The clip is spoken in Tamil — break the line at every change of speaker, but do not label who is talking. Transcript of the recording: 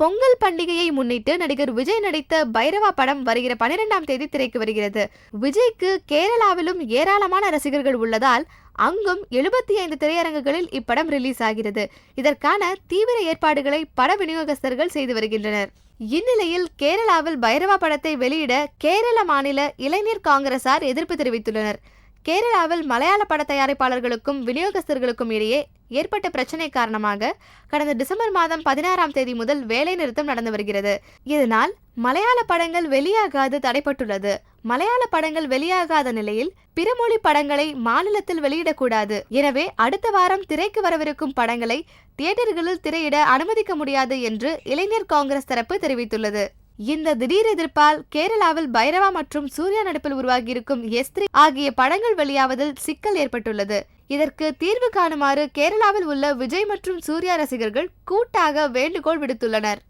பொங்கல் பண்டிகையை முன்னிட்டு நடிகர் விஜய் நடித்த பைரவா படம் வருகிற 12ஆம் தேதி திரைக்கு வருகிறது. விஜய்க்கு கேரளாவிலும் ஏராளமான ரசிகர்கள் உள்ளதால் அங்கும் 75 திரையரங்குகளில் இப்படம் ரிலீஸ் ஆகிறது. இதற்கான தீவிர ஏற்பாடுகளை பட விநியோகஸ்தர்கள் செய்து வருகின்றனர். இந்நிலையில் கேரளாவில் பைரவா படத்தை வெளியிட கேரள மாநில இளைஞர் காங்கிரசார் எதிர்ப்பு தெரிவித்துள்ளனர். கேரளாவில் மலையாள பட தயாரிப்பாளர்களுக்கும் விநியோகஸ்தர்களுக்கும் இடையே ஏற்பட்ட பிரச்சனை காரணமாக கடந்த டிசம்பர் மாதம் 16ஆம் தேதி முதல் வேலை நிறுத்தம் நடந்து வருகிறது. இதனால் மலையாள படங்கள் வெளியாகாது தடைப்பட்டுள்ளது. மலையாள படங்கள் வெளியாகாத நிலையில் பிற மொழி படங்களை மாநிலத்தில் வெளியிடக்கூடாது. எனவே அடுத்த வாரம் திரைக்கு வரவிருக்கும் படங்களை தியேட்டர்களில் திரையிட அனுமதிக்க முடியாது என்று இளைஞர் காங்கிரஸ் தரப்பு தெரிவித்துள்ளது. இந்த திடீர் எதிர்ப்பால் கேரளாவில் பைரவா மற்றும் சூர்யா நடிப்பில் உருவாகியிருக்கும் எஸ்திரி ஆகிய படங்கள் வெளியாவதில் சிக்கல் ஏற்பட்டுள்ளது. இதற்கு தீர்வு காணுமாறு கேரளாவில் உள்ள விஜய் மற்றும் சூர்யா ரசிகர்கள் கூட்டாக வேண்டுகோள் விடுத்துள்ளனர்.